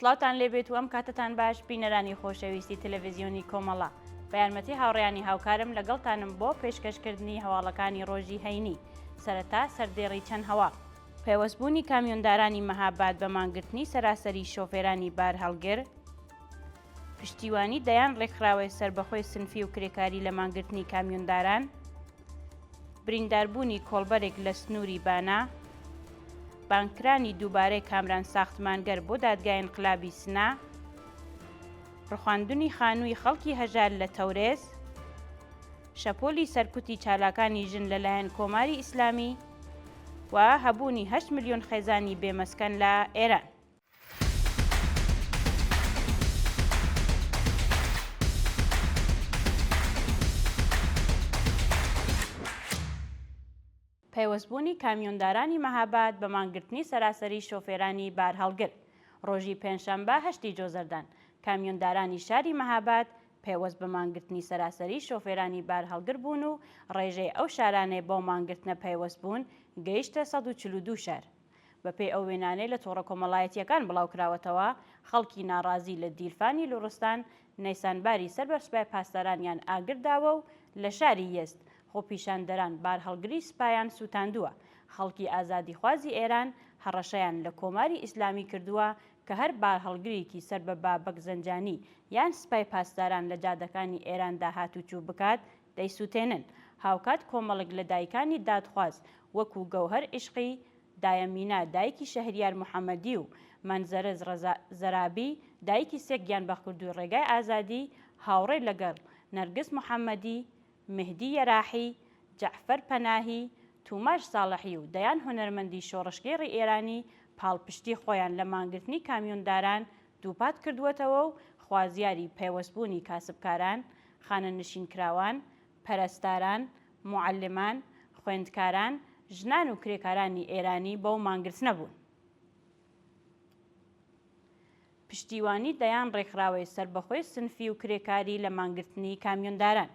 سڵاوتان لێبێت و ئەم کاتتان باش بینەرانی خۆشەویستی تەلەڤیزیۆنی کۆمەڵا بە یارمەتی هاوڕێیانی هاوکارم لەگەڵتانم بۆ پێشکەشکردنی هەواڵەکانی ڕۆژی هەینی سەرەتا سەردێڕی چەند هەواڵ پێوەستبوونی کامیۆندارانی مەهاباد بە مانگرتنی سەراسەری شۆفێرانی بار هەڵگر پشتیوانی دەیان ڕێکخراوەی سربەخۆی سنفی و کرێکاری لە مانگرتنی کامیۆنداران برینداربوونی کۆڵبەرێک لە سنووری بانا بانکرانی دووبارەی کامران ساختمانگەر بۆ دادگای انقلابی سنا ڕخواندنی خانووی خەڵکی هەژار لە تەورێز شەپۆلی سەرکوتی چالاکانی ژن لەلایەن کۆماری ئیسلامی و هەبوونی 8 ملیۆن خێزانی بێمەسکەن لە ئێران. پەیوەستبوونی کامیۆندارانی مەهاباد بە مانگرتنی سەراسەری شۆفێرانی بار هەڵگر ڕۆژی پێنجشەمبە 8 جۆزەردان کامیۆندارانی شاری مەهاباد پێوەست بە مانگرتنی سەراسەری شۆفێرانی بار هەڵگر بوون و ڕێژەی ئەو شارانەی بۆ مانگرتنە پەیوەست بوون گەیشتە 142 شار. بەپێی ئەو وێنانەی لە تۆڕە کۆمەڵایەتیەکان بڵاوکراوەتەوە خەڵکی ناڕازی لە دیلفانی لوڕستان نەیسانباری سەر بە سوپای پاسدارانیان ئاگرداوە و لە شاری یەزد خۆپیشاندەران بار هەڵگری سوپایان سوتاندووە. خەڵکی ئازادیخوازی ئێران هەڕەشەیان لە کۆماری ئیسلامی کردووە کە هەر بار هەڵگرێکی سەر بە بابەک زەنجانی یان سوپای پاسداران لە جادەکانی ئێراندا هاتوچوو بکات دەیسووتێنن. هاوکات کۆمەڵک لە دایکانی دادخواز وەکو گەوهەر عیشقی، دایەمینا دایکی شەهریار موحەممەدی و مەنزەرز زەرابی دایکی سێک گیانبەخکردووی ڕێگای ئازادی هاوڕێ لەگەڵ نەرگس موحەممەدی، مهدی یەراحی، جەعفەر پەناهی، توماش ساڵحی و دەیان هونەرمەندی شۆڕشگێڕی ئێرانی پاڵپشتی خۆیان لە مانگرتنی کامیۆنداران دووپات کردووەتەوە و خوازیاری پەیوەستبوونی کاسبکاران، خانەنشینکراوان، پەرستاران، موعەلمان، خوێندکاران، ژنان و کرێکارانی ئێرانی بەو مانگرتنە بوون. پشتیوانی دەیان ڕێکخراوەی سربەخۆی سنفی و کرێکاری لە مانگرتنی کامیۆنداران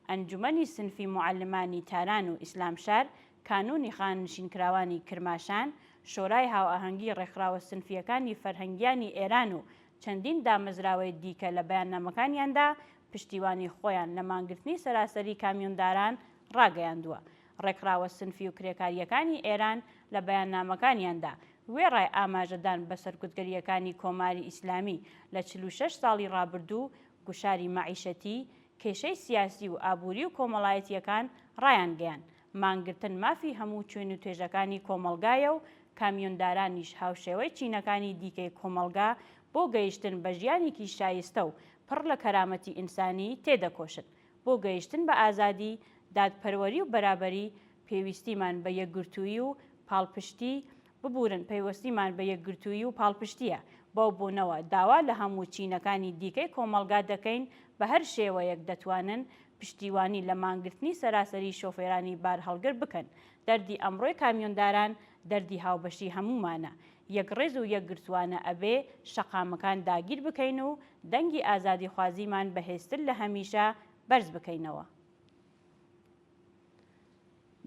ئەنجومەنی سنفی موعەلمانی تاران و ئیسلامشار، کانونی خاننشینکراوانی کرماشان، شۆرای هاوئاهەنگی ڕێکخراوە سنفیەکانی فەرهەنگیانی ئێران و چەندین دامەزراوەی دیکە لە بەیاننامەکانیاندا پشتیوانی خۆیان لە مانگرتنی سەراسەری کامیۆنداران ڕاگەیاندووە. ڕێکخراوە سنفی و کرێکاریەکانی ئێران لە بەیاننامەکانیاندا وێڕای ئاماژەدان بە سەرکوتگەریەکانی کۆماری ئیسلامی لە 46 ساڵی ڕابردوو گوشاری مەعیشەتی، کێشەی سیاسی و ئابووری و کۆمەڵایەتیەکان ڕایانگەیان. مانگرتن مافی هەموو کوێن و توێژەکانی کۆمەلگایە و کامیۆندارانیش هاوشێوەی چینەکانی دیکەی کۆمەلگا بۆ گەیشتن بە ژیانێکی شایستە و پڕ لە کەرامەتی ئینسانی تێدەکۆشن. بۆ گەیشتن بە ئازادی، دادپەروەری و بەرابەری پێویستیمان بە یەکگرتووی و پاڵپشتی ببورن پەیوەستیمان بە یەکگرتووی و پاڵپشتیە. بەو بوونەوە داوا لە هەموو چینەکانی دیکەی کۆمەلگا دەکەین بە هەر شێوەیەک دەتوانن پشتیوانی لە مانگرتنی سەراسەری شۆفێرانی بار هەڵگر بکەن. دەردی ئەمڕۆی کامیۆنداران دەردی هاوبەشی هەمومانە. یەکڕێز و یەکگرتوانە ئەبێ شەقامەکان داگیر بکەین و دەنگی ئازادی خوازیمان بەهێزتر لە هەمیشە بەرز بکەینەوە.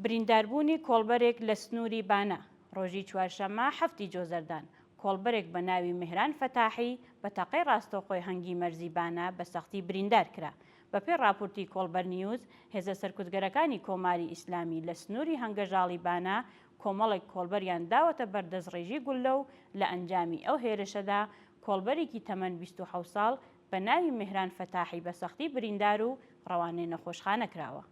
برینداربوونی کۆڵبەرێک لە سنووری بانا ڕۆژی چوارشەممە 7 جۆزەردان کۆڵبەرێک بە ناوی مهران فەتاحی بە تەقەی ڕاستەوخۆی هەنگی مەرزی بانا بە سەختی بریندار کرا. بەپێی راپۆرتی کۆڵبەر نیوز، هێزە سەرکوتگەرەکانی کۆماری ئیسلامی لە سنووری هەنگەژاڵی بانا کۆمەڵێک کۆڵبەریان داوەتە بەردەستڕێژی گوللە و لە ئەنجامی ئەو هێرشەدا کۆڵبەرێکی تەمەن 27 ساڵ بە ناوی مهران فەتاحی بە سەختی بریندار و ڕەوانەی نەخۆشخانە کراوە.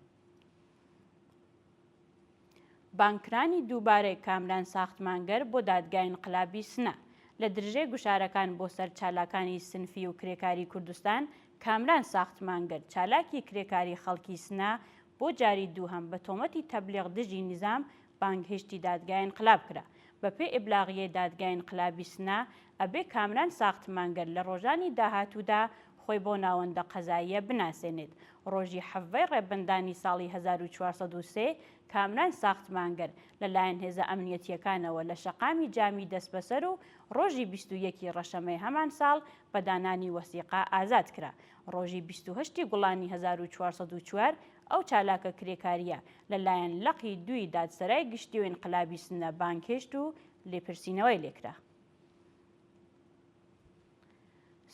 بانکرانی دووبارەی کامران ساختمانگەر بۆ دادگای انقلابی سنا لە درژەی گوشارەکان بۆ سەر چالاکانی سنفی و کرێکاری کوردستان کامران ساختمانگەر چالاکی کرێکاری خەڵکی سنا بۆ جاری دووهەم بە تۆمەتی تەبلیغ دژی نظام بانگهێشتی دادگای انقلاب کرا. بەپێی ئیبلاغیەی دادگای انقلابی سنا ئەبێ کامران ساختمانگەر لە ڕۆژانی داهاتوودا خۆی بۆ ناوەندە قەزاییە بناسێنێت. ڕۆژی حەڤەی ڕێبەندانی ساڵی 1403 کامران ساختمانگەر لەلایەن هێزە ئەمنیەتیەکانەوە لە شەقامی جامی دەست بەسەر و ڕۆژی 21 ڕەشەمەی هەمان ساڵ بە دانانی وەسیقا ئازاد کرا. ڕۆژی 28 گوڵانی 1404 ئەو چالاکە کرێکاریە لەلایەن لەقی دووی دادسەرای گشتی و انقلابی سنە بانگهێشت و لێپرسینەوەی لێکرا.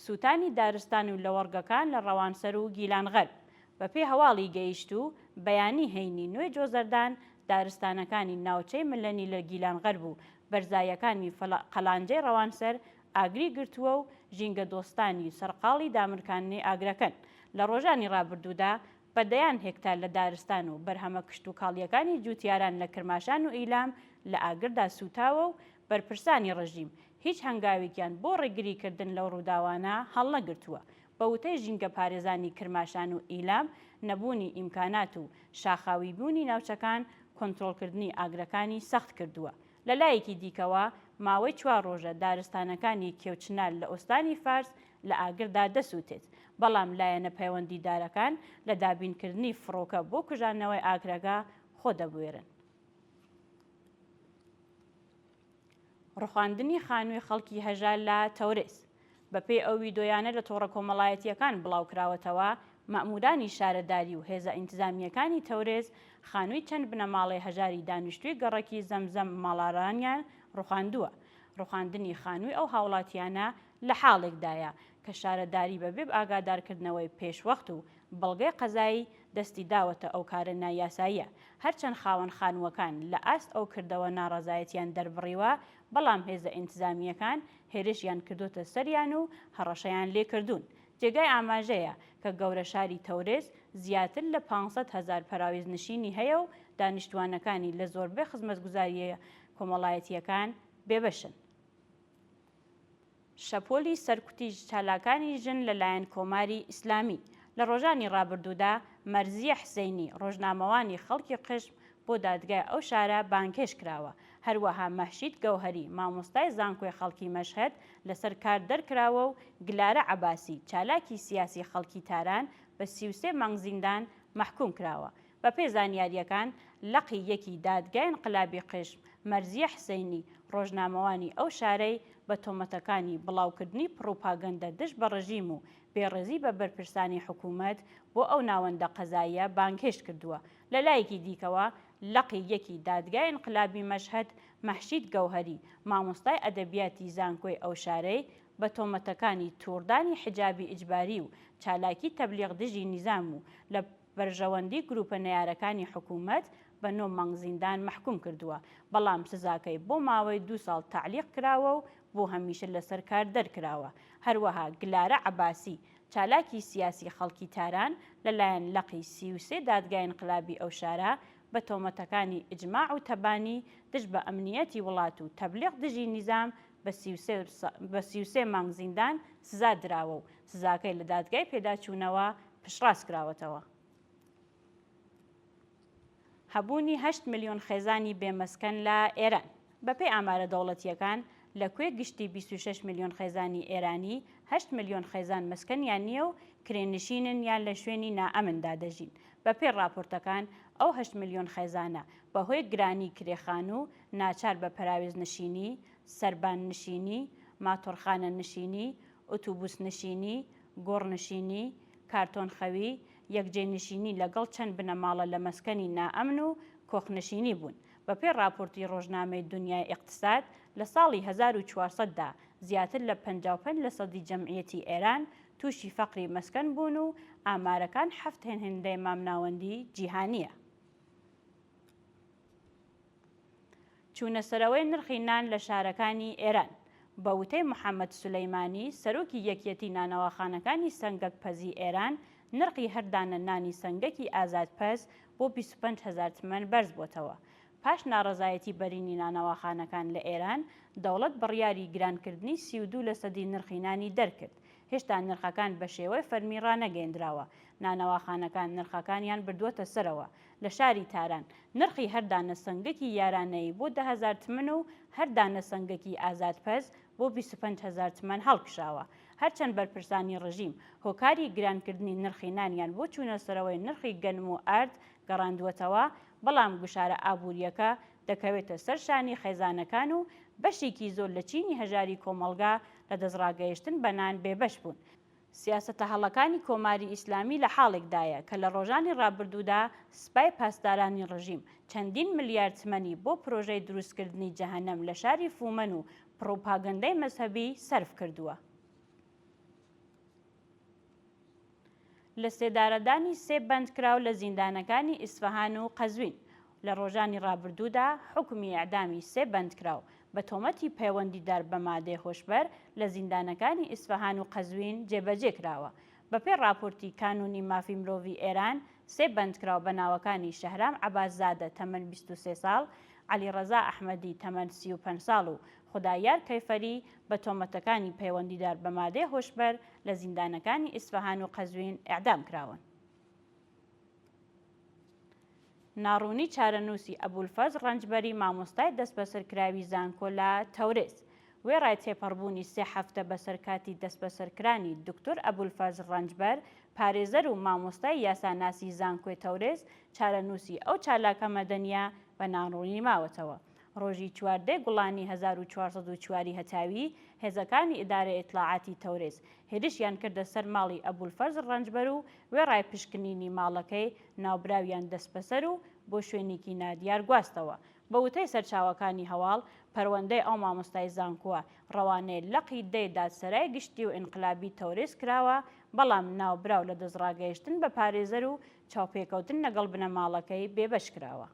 سووتانی دارستان و لەوەڕگەکان لە ڕەوانسەر و گیلان غەرب. بەپێی هەواڵی گەیشت و بەیانی هەینی نوێ جۆزەردان دارستانەکانی ناوچەی ملەنی لە گیلان غەرب و بەرزایەکانی قەلانجەی ڕەوانسەر ئاگری گرتووە و ژینگە دۆستانی سەرقاڵی دامرکانەی ئاگرەکەن. لە ڕۆژانی ڕابردوودا بەدەیان هێکتار لە دارستان و بەرهەمە کشت و کاڵیەکانی جوتیاران لە کرماشان و ئیلام لە ئاگردا سوتاوە و بەرپرسانی ڕژیم هیچ هەنگاوێکیان بۆ ڕێگریکردن لەو ڕووداوانە هەڵنەگرتووە. بە وتەی ژینگە پارێزانی کرماشان و ئیلام نەبوونی ئیمکانات و شاخاوی بوونی ناوچەکان کۆنتڕۆڵکردنی ئاگرەکانی سەخت کردووە. لە لایەکی دیکەوە ماوەی 4 ڕۆژە دارستانەکانی کێوچنال لە ئۆستانی فارس لە ئاگردا دەسووتێت، بەڵام لایەنە پەیوەندیدارەکان لە دابینکردنی فڕۆکە بۆ کوژانەوەی ئاگرەکە خۆ دەبوێرن. ڕوخاندنی خانووی خەڵکی هەژار لە تەورێز. بەپێی ئەو ویدۆیانە لە تۆڕە کۆمەڵایەتیەکان بڵاوکراوەتەوە، مەئمورانی شارەداری و هێزە ئینتزامیەکانی تەورێز خانووی چەند بنەماڵی هەژاری دانیشتووی گەڕەکی زەمزەم ماڵارانیان ڕوخاندووە. ڕوخاندنی خانووی ئەو هاوڵاتیانە لە حاڵێکدایە کە شارەداری بەبێ ئاگادارکردنەوەی پێشوەخت و بەڵگەی قەزایی دەستی داوەتە ئەو کارە نایاساییە. هەرچەند خاوەن خانووەکان لە ئاست ئەو کردەوە ناڕەزایەتیان دەربڕیوە، بەڵام هێزە ئینتزامیەکان هێرشیان کردوتە سەریان و هەڕەشەیان لێکردوون. جێگای ئاماژەیە کە گەورە شاری تەورێز زیاتر لە 500,000 پەراویز نشینی هەیە و دانیشتوانەکانی لە زۆربەی خزمەتگوزاریە کۆمەڵایەتیەکان بێبەشن. شەپۆلی سەرکوتی چالاکانی ژن لەلایەن کۆماری ئیسلامی. لە ڕۆژانی ڕابردوودا مەرزیە حسەینی ڕۆژنامەوانی خەڵکی قشم بۆ دادگای ئەو شارە بانکێش کراوە. هەروەها مەحشید گەوهەری مامۆستای زانکۆی خەڵکی مەشهەد لەسەر کار دەرکراوە و گلارە عەباسی چالاکی سیاسی خەڵکی تاران بە 33 مانگ زیندان مەحکوم کراوە. بەپێی زانیاریەکان لەقی یەکی دادگای ئینقلابی قشم مەرزیە حسەینی ڕۆژنامەوانی ئەو شارەی بە تۆمەتەکانی بڵاوکردنی پڕۆپاگەندە دژ بە ڕژیم و بێڕێزی بە بەرپرسانی حکوومەت بۆ ئەو ناوەندە قەزاییە بانکێش کردووە. لە لایەکی دیکەوە لەقی یەکی دادگای ئینقلابی مەشهەد مەحشید گەوهەری مامۆستای ئەدەبیاتی زانکۆی ئەو شارەی بە تۆمەتەکانی تووڕدانی حجابی ئیجباری و چالاکی تەبلیغ دژی نیزام و لە بەرژەوەندی گروپە نەیارەکانی حکوومەت بە 9 مانگ زیندان مەحکوم کردووە، بەڵام سزاکەی بۆ ماوەی 2 ساڵ تعلیق کراوە و بۆ هەمیشە لەسەر کار دەرکراوە. هەروەها گلارە عەباسی چالاکی سیاسی خەڵکی تاران لەلایەن لەقی 33 دادگای ئینقلابی ئەو شارە بە تۆمەتەکانی ئیجماع و تەبانی دژ بە ئەمنیەتی وڵات و تەبلیغ دژی نیزام بە 33 مانگ زیندان سزا دراوە و سزاکەی لە دادگای پێداچوونەوە پشتڕاست کراوەتەوە. هەبوونی 8 ملیۆن خێزانی بێمەسکەن لە ئێران. بەپێی ئامارە دەوڵەتیەکان لە کوێ گشتی 26 ملیۆن خێزانی ئێرانی 8 ملیۆن خێزان مەسکەنیان نییە و کرێنشینن یان لە شوێنی نائەمندا دەژین. بەپێی راپۆرتەکان ئەو 8 ملیۆن خێزانە بەهۆی گرانی کرێخان و ناچار بە پەراویز نشینی، سەربان نشینی، ماتۆرخانە نشینی، ئۆتوبوس نشینی، گۆڕ نشینی، کارتۆن خەوی، یەکجێ نشینی لەگەڵ چەند بنەماڵە لە مەسکەنی نائەمن و کۆخنشینی بوون. بەپێی راپۆرتی ڕۆژنامەی دنیای ئیقتساد لە ساڵی 1400دا زیاتر لە 55% جەمعیەتی ئێران تووشی فەقری مەسکەن بوون و ئامارەکان هێندەی مامناوەندی جیهانیە. چوونەسەرەوەی نرخی نان لە شارەکانی ئێران. بە وتەی محەممەد سولەیمانی سەرۆکی یەکیەتی نانەواخانەکانی سەنگەک پەزی ئێران، نرخی هەردانە نانی سەنگەکی ئازادپەز بۆ 25,000 تمەن بەرز بۆتەوە. پاش ناڕەزایەتی بەرینی نانەواخانەکان لە ئێران، دەوڵەت بڕیاری گرانکردنی 32% نرخی نانی دەرکرد. هێشتا نرخەکان بە شێوەی فەرمی ڕانەگەیەندراوە. نانەواخانەکان نرخەکانیان بردووەتە سەرەوە. لە شاری تاران نرخی هەردانە سەنگەکی یارانەیی بۆ 10,000 تمەن و هەردانە سەنگەکی ئازادپەز بۆ 25,000 تمەن هەڵکشاوە. هەرچەند بەرپرسانی ڕژیم هۆکاری گرانکردنی نرخی نانیان بۆ چوونەسەرەوەی نرخی گەنم و ئارد گەڕاندووەتەوە، بەڵام گوشارە ئابوووریەکە دەکەوێتە سەر شانی خێزانەکان و بەشێکی زۆر لە چینی هەژاری کۆمەڵگا لە دەستڕاگەیشتن بە نان بێبەش بوون. سیاسەتە هەڵەکانی کۆماری ئیسلامی لە حاڵێکدایە کە لە ڕۆژانی ڕابردوودا سپای پاسدارانی ڕژیم چەندین ملیارد تمەنی بۆ پرۆژەی دروستکردنی جەهەنەم لە شاری فومەن و پڕۆپاگەندەی مەزهەبی سەرف کردووە. لە سێدارەدانی سێ بەندکراو لە زیندانەکانی ئیسفەهان و قەزوین لە ڕۆژانی ڕابردوودا حکمی ئەعدامی سێ بەندکراو بە تۆمەتی پەیوەندیدار بە مادەی هۆشبەر لە زیندانەکانی ئیسفەهان و قەزوین جێبەجێ کراوە. بەپێی راپۆرتی کانونی مافی مرۆڤی ئێران سێ بەندکراو بە ناوەکانی شەهرام عەباسزادە تەمەن 23 ساڵ، عەلیڕەزا ئەحمەدی تەمەن 35 ساڵ و خودایار کەیفەری بە تۆمەتەکانی پەیوەندیدار بە مادەی هۆشبەر لە زیندانەکانی ئیسفەهان و قەزوین ئیعدام کراون. ناڕوونی چارەنووسی ئەبولفەز ڕەنجبەری مامۆستای دەست بەسەرکراوی زانکۆ لە تەورێز وێڕای تێپەڕبوونی سێ هەفتە بەسەرکاتی دەست بەسەرکرانی دکتۆر ئەبولفەز ڕەنجبەر پارێزەر و مامۆستای یاساناسی زانکۆی تەورێز چارەنووسی ئەو چالاکە مەدەنیە بە ناڕوونی ماوەتەوە. ڕۆژی 14 گوڵانی 1404 هەتاوی هێزەکانی ئیدارە ئیطلاعاتی تەورێز هێرشیان کردە سەر ماڵی ئەبولفەز ڕەنجبەر و وێڕای پشکنینی ماڵەکەی ناوبراویان دەست بەسەر و بۆ شوێنێکی نادیار گواستەوە. بە وتەی سەرچاوەکانی هەواڵ پەروەندەی ئەو مامۆستای زانکۆوە ڕەوانەیە لەقی دەی دادسەرای گشتی و ئینقلابی تەورێز کراوە، بەڵام ناوبراو لە دەستڕاگەیشتن بە پارێزەر و چاوپێکەوتن لەگەڵ بنەماڵەکەی بێبەش کراوە.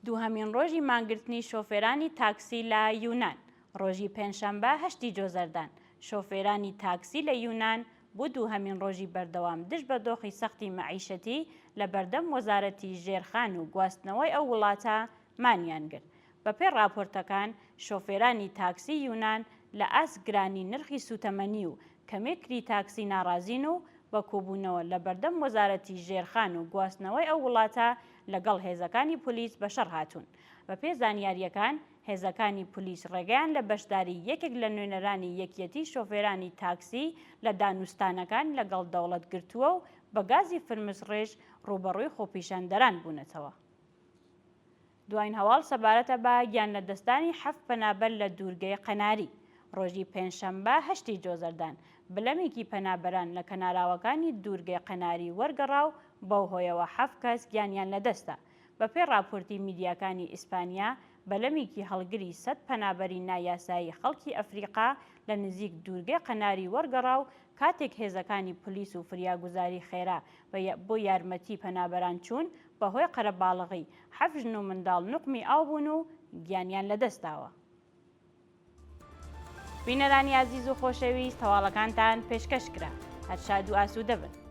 دووهەمین ڕۆژی مانگرتنی شۆفێرانی تاکسی لە یونان ڕۆژی پێنجشەمبە 8 جۆزەردان شۆفێرانی تاکسی لە یونان بۆ دووهەمین ڕۆژی بەردەوام دشت بە دۆخی سەختی مەعیشەتی لە بەردەم وەزارەتی ژێرخان و گواستنەوەی ئەو وڵاتە مانیان گرت. بەپێی راپۆرتەکان شۆفێرانی تاکسی یونان لە ئاسگرانی نرخی سوتەمەنی و کەمێکری تاکسی ناڕازین و بە کۆبوونەوە لە بەردەم وەزارەتی ژێرخان و گواستنەوەی ئەو وڵاتە لەگەڵ هێزەکانی پۆلیس بەشەڕ هاتوون. بەپێی زانیاریەکان هێزەکانی پۆلیس ڕێگەیان لە بەشداری یەکێک لە نوێنەرانی یەکیەتی شۆفێرانی تاکسی لە دانوستانەکان لەگەڵ دەوڵەت گرتووە و بە گازی فرمزڕێژ ڕوبەڕووی خۆپیشاندەران بوونەتەوە. دوایین هەواڵ سەبارەتە بە گیان لەدەستانی 7 پەنابەر لە دوورگەی قەناری ڕۆژی پێنجشەمبە 8 جۆزەردان بلەمێکی پەنابەران لە کەناراوەکانی دوورگەی قەناری وەرگەڕا و بەو هۆیەوە 7 کەس گیانیان لەدەستە. بەپێی راپۆرتی میدیاکانی ئیسپانیا بەلەمێکی هەڵگری 100 پەنابەری نایاسایی خەڵکی ئەفریقا لە نزیک دوورگەی قەناری وەرگەڕا و کاتێک هێزەکانی پلیس و فریاگوزاری خێرا بۆ یارمەتی پەنابەران چوون بەهۆی قەرەباڵغی 7 ژن و منداڵ نوقمی ئاو بوون و گیانیان لەدەستاوە. بینەرانی عەزیز و خۆشەویست هەواڵەکانتان پێشکەش کرا. هەر شاد و ئاسوودە بن.